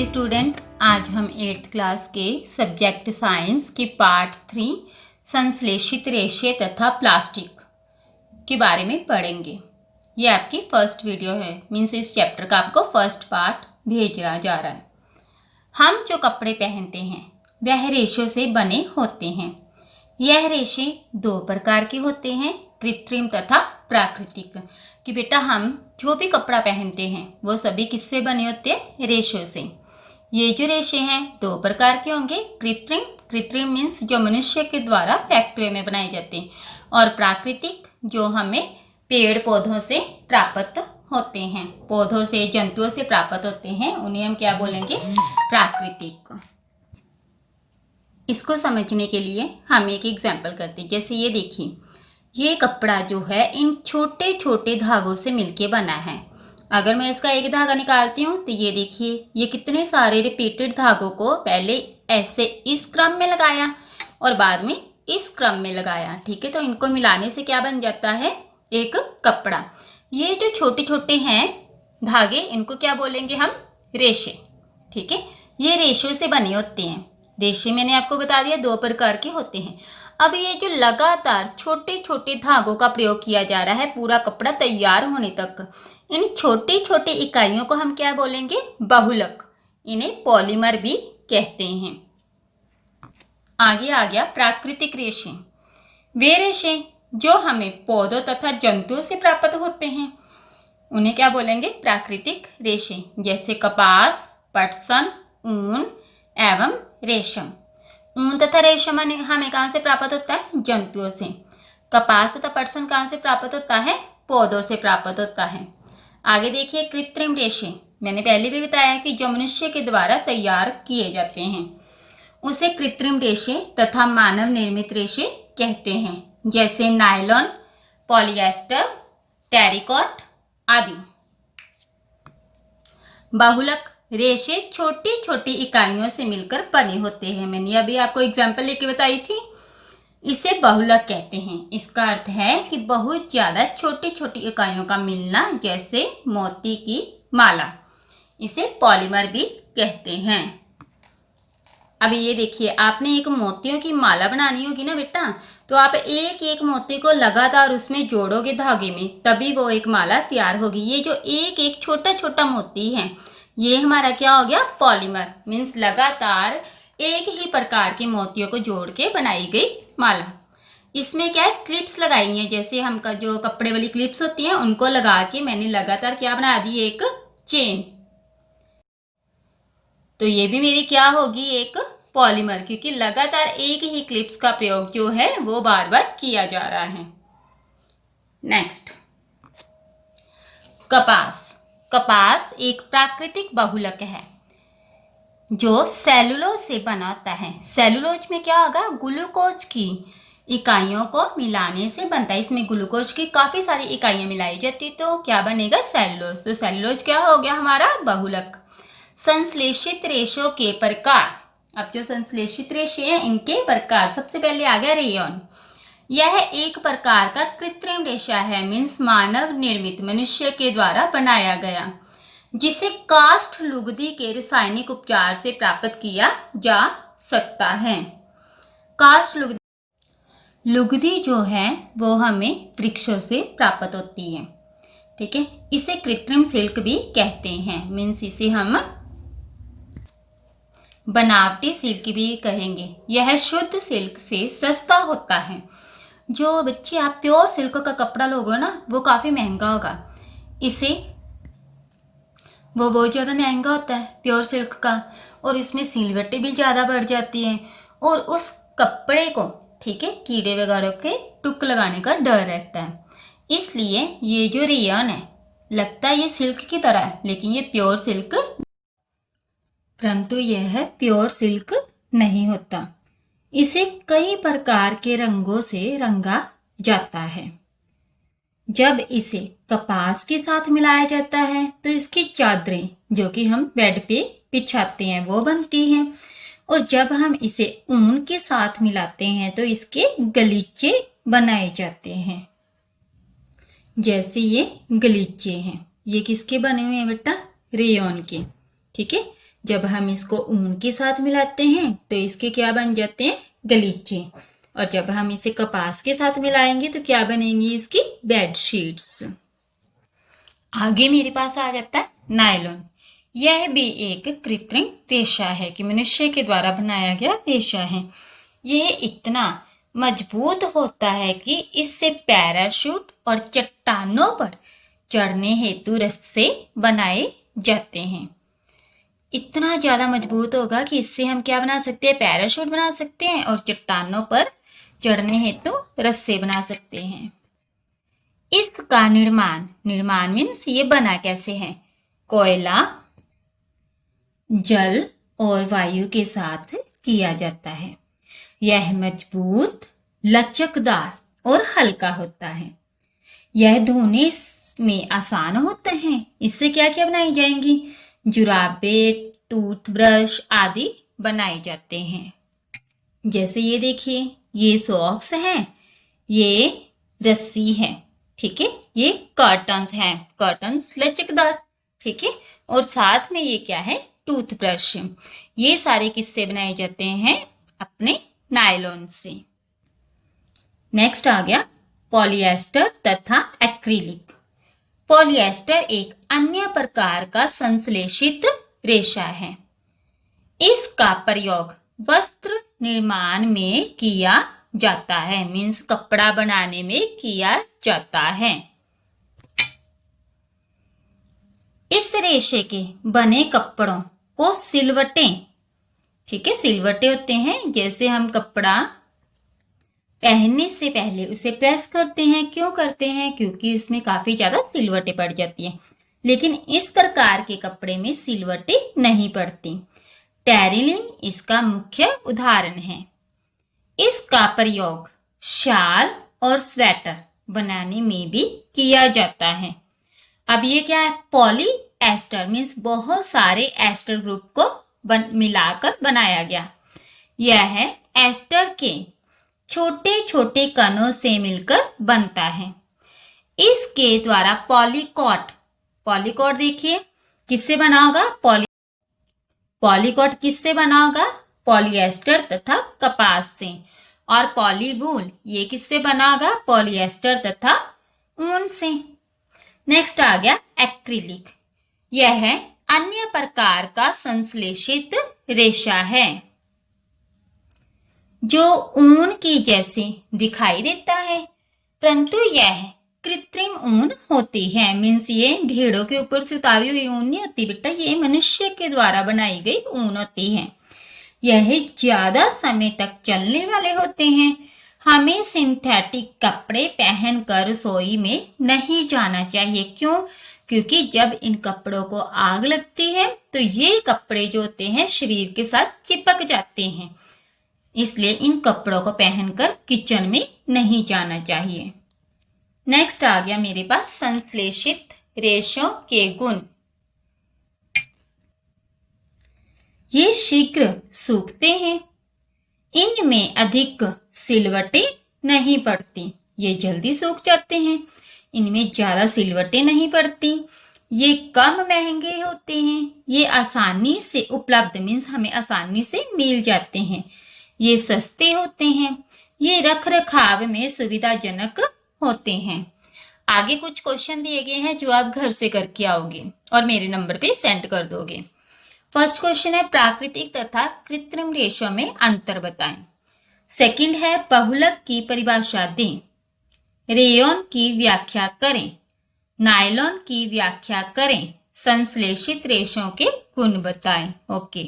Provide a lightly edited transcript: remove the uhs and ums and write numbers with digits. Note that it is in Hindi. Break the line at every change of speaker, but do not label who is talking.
जी स्टूडेंट, आज हम 8th क्लास के सब्जेक्ट साइंस के पार्ट 3 संश्लेषित रेशे तथा प्लास्टिक के बारे में पढ़ेंगे। ये आपकी फर्स्ट वीडियो है, मीन्स इस चैप्टर का आपको फर्स्ट पार्ट भेजा जा रहा है। हम जो कपड़े पहनते हैं वह रेशों से बने होते हैं। यह रेशे दो प्रकार के होते हैं, कृत्रिम तथा प्राकृतिक। कि बेटा हम जो भी कपड़ा पहनते हैं वो सभी किससे बने होते हैं? रेशों से। ये जो रेशे हैं दो प्रकार के होंगे, कृत्रिम मीन्स जो मनुष्य के द्वारा फैक्ट्री में बनाए जाते हैं, और प्राकृतिक जो हमें पेड़ पौधों से प्राप्त होते हैं, पौधों से जंतुओं से प्राप्त होते हैं, उन्हें हम क्या बोलेंगे? प्राकृतिक। इसको समझने के लिए हम एक एग्जाम्पल करते हैं। जैसे ये देखिए, ये कपड़ा जो है इन छोटे छोटे धागों से मिलके बना है। अगर मैं इसका एक धागा निकालती हूँ तो ये देखिए, ये कितने सारे रिपीटेड धागों को पहले ऐसे इस क्रम में लगाया और बाद में इस क्रम में लगाया। ठीक है, तो इनको मिलाने से क्या बन जाता है? एक कपड़ा। ये जो छोटे छोटे हैं धागे, इनको क्या बोलेंगे हम? रेशे। ठीक है, ये रेशों से बने होते हैं। रेशे मैंने आपको बता दिया दो प्रकार के होते हैं। अब ये जो लगातार छोटे छोटे धागों का प्रयोग किया जा रहा है पूरा कपड़ा तैयार होने तक, इन छोटी छोटी इकाइयों को हम क्या बोलेंगे? बहुलक। इन्हें पॉलीमर भी कहते हैं। आगे आ गया प्राकृतिक रेशे। वे रेशे जो हमें पौधों तथा जंतुओं से प्राप्त होते हैं उन्हें क्या बोलेंगे? प्राकृतिक रेशे। जैसे कपास, पटसन, ऊन एवं रेशम। ऊन तथा रेशम हमें कहाँ से प्राप्त होता है? जंतुओं से। कपास तथा पटसन कहाँ से प्राप्त होता है? पौधों से प्राप्त होता है। आगे देखिए कृत्रिम रेशे। मैंने पहले भी बताया कि जो मनुष्य के द्वारा तैयार किए जाते हैं उसे कृत्रिम रेशे तथा मानव निर्मित रेशे कहते हैं। जैसे नायलॉन, पॉलिएस्टर, टेरिकॉट आदि। बहुलक रेशे छोटी छोटी इकाइयों से मिलकर बने होते हैं। मैंने अभी आपको एग्जाम्पल लेके बताई थी, इसे बहुलक कहते हैं। इसका अर्थ है कि बहुत ज़्यादा छोटी छोटी इकाइयों का मिलना, जैसे मोती की माला। इसे पॉलीमर भी कहते हैं। अभी ये देखिए, आपने एक मोतियों की माला बनानी होगी ना बेटा, तो आप एक एक मोती को लगातार उसमें जोड़ोगे धागे में, तभी वो एक माला तैयार होगी। ये जो एक एक छोटा छोटा मोती है ये हमारा क्या हो गया? पॉलीमर। मीन्स लगातार एक ही प्रकार के मोतियों को जोड़ के बनाई गई माला। इसमें क्या है? क्लिप्स लगाई हैं, जैसे हम का जो कपड़े वाली क्लिप्स होती हैं उनको लगा के मैंने लगातार क्या बना दी? एक चेन। तो ये भी मेरी क्या होगी? एक पॉलीमर, क्योंकि लगातार एक ही क्लिप्स का प्रयोग जो है वो बार बार किया जा रहा है। नेक्स्ट, कपास। कपास एक प्राकृतिक बहुलक है जो सेलुलोज से बना होता है। सेलुलोज में क्या होगा? ग्लूकोज की इकाइयों को मिलाने से बनता है। इसमें ग्लूकोज की काफ़ी सारी इकाइयाँ मिलाई जाती, तो क्या बनेगा? सेलुलोज। तो सेलुलोज क्या हो गया? हमारा बहुलक। संश्लेषित रेशों के प्रकार। अब जो संश्लेषित रेशे हैं इनके प्रकार, सबसे पहले आ गया रेयॉन। यह एक प्रकार का कृत्रिम रेशा है, मीन्स मानव निर्मित, मनुष्य के द्वारा बनाया गया, जिसे काष्ठ लुगदी के रासायनिक उपचार से प्राप्त किया जा सकता है। काष्ठ लुगदी जो है वो हमें वृक्षों से प्राप्त होती है। ठीक है, इसे कृत्रिम सिल्क भी कहते हैं, मीन्स इसे हम बनावटी सिल्क भी कहेंगे। यह शुद्ध सिल्क से सस्ता होता है। जो बच्चे आप प्योर सिल्क का कपड़ा लोगे ना वो काफ़ी महंगा होगा। इसे वो बहुत ज़्यादा महंगा होता है प्योर सिल्क का, और इसमें सिलवटें भी ज़्यादा बढ़ जाती हैं, और उस कपड़े को, ठीक है, कीड़े वगैरह के टुक लगाने का डर रहता है। इसलिए ये जो रेयॉन है लगता है ये सिल्क की तरह है, लेकिन ये प्योर सिल्क, परंतु यह प्योर सिल्क नहीं होता। इसे कई प्रकार के रंगों से रंगा जाता है। जब इसे कपास के साथ मिलाया जाता है तो इसकी चादरें, जो कि हम बेड पे बिछाते हैं, वो बनती हैं, और जब हम इसे ऊन के साथ मिलाते हैं तो इसके गलीचे बनाए जाते हैं। जैसे ये गलीचे हैं, ये किसके बने हुए हैं बेटा? रेयॉन के। ठीक है, जब हम इसको ऊन के साथ मिलाते हैं तो इसके क्या बन जाते हैं, गलीचे। और जब हम इसे कपास के साथ मिलाएंगे तो क्या बनेंगी इसकी, बेडशीट्स। आगे मेरे पास आ जाता है नायलॉन। यह भी एक कृत्रिम रेशा है कि मनुष्य के द्वारा बनाया गया रेशा है। यह इतना मजबूत होता है कि इससे पैराशूट और चट्टानों पर चढ़ने हेतु रस्से बनाए जाते हैं। इतना ज़्यादा मजबूत होगा कि इससे हम क्या बना सकते हैं, पैराशूट बना सकते हैं और चट्टानों पर चढ़ने हेतु रस्से बना सकते हैं। इसका निर्माण मीन्स ये बना कैसे है, कोयला, जल और वायु के साथ किया जाता है। यह मजबूत, लचकदार और हल्का होता है। यह धोने में आसान होता है। इससे क्या क्या बनाई जाएंगी, जुराबे, टूथब्रश आदि बनाए जाते हैं। जैसे ये देखिए, ये सॉक्स हैं, ये रस्सी है, ठीक है, ये कर्टन्स हैं, कर्टन्स लचकदार, ठीक है, और साथ में ये क्या है, टूथब्रश। ये सारे किससे बनाए जाते हैं, अपने नायलॉन से। नेक्स्ट आ गया पॉलिएस्टर तथा एक्रिलिक। पॉलिएस्टर एक अन्य प्रकार का संश्लेषित रेशा है। इसका प्रयोग वस्त्र निर्माण में किया जाता है, मीन्स कपड़ा बनाने में किया जाता है। इस रेशे के बने कपड़ों को सिलवटे, ठीक है, सिलवटे होते हैं, जैसे हम कपड़ा पहनने से पहले उसे प्रेस करते हैं। क्यों करते हैं, क्योंकि इसमें काफी ज्यादा सिलवटें पड़ जाती हैं। लेकिन इस प्रकार के कपड़े में सिलवटें नहीं पड़ती। टेरिलिन इसका मुख्य उदाहरण है। इसका प्रयोग शाल और स्वेटर बनाने में भी किया जाता है। अब ये क्या है, पॉली एस्टर मीन्स बहुत सारे एस्टर ग्रुप को मिलाकर बनाया गया। यह है एस्टर के छोटे छोटे कणों से मिलकर बनता है। इसके द्वारा पॉलीकॉट, पॉलीकॉट देखिए किससे बना होगा, पॉलीकॉट किससे बना होगा, पॉलिएस्टर तथा कपास से। और पॉलीवूल ये किससे बना होगा, पॉलिएस्टर तथा ऊन से। नेक्स्ट आ गया एक्रिलिक। यह है अन्य प्रकार का संश्लेषित रेशा है जो ऊन के जैसे दिखाई देता है, परंतु यह कृत्रिम ऊन होती है। मीन्स ये भेड़ों के ऊपर से उतारी हुई ऊन नहीं होती बेटा, ये मनुष्य के द्वारा बनाई गई ऊन होती है। यह ज्यादा समय तक चलने वाले होते हैं। हमें सिंथेटिक कपड़े पहनकर रसोई में नहीं जाना चाहिए। क्यों, क्योंकि जब इन कपड़ों को आग लगती है तो ये कपड़े जो होते हैं शरीर के साथ चिपक जाते हैं, इसलिए इन कपड़ों को पहनकर किचन में नहीं जाना चाहिए। नेक्स्ट आ गया मेरे पास संश्लेषित रेशों के गुण। ये शीघ्र सूखते हैं, इनमें अधिक सिलवटें नहीं पड़ती। ये जल्दी सूख जाते हैं, इनमें ज्यादा सिलवटें नहीं पड़ती। ये कम महंगे होते हैं, ये आसानी से उपलब्ध मीन्स हमें आसानी से मिल जाते हैं। ये सस्ते होते हैं, ये रख रखाव में सुविधाजनक होते हैं। आगे कुछ क्वेश्चन दिए गए हैं जो आप घर से करके आओगे और मेरे नंबर पे सेंड कर दोगे। फर्स्ट क्वेश्चन है प्राकृतिक तथा कृत्रिम रेशों में अंतर बताएं। सेकंड है बहुलक की परिभाषा दें। रेयॉन की व्याख्या करें। नायलॉन की व्याख्या करें। संश्लेषित रेशों के गुण बताएं। ओके।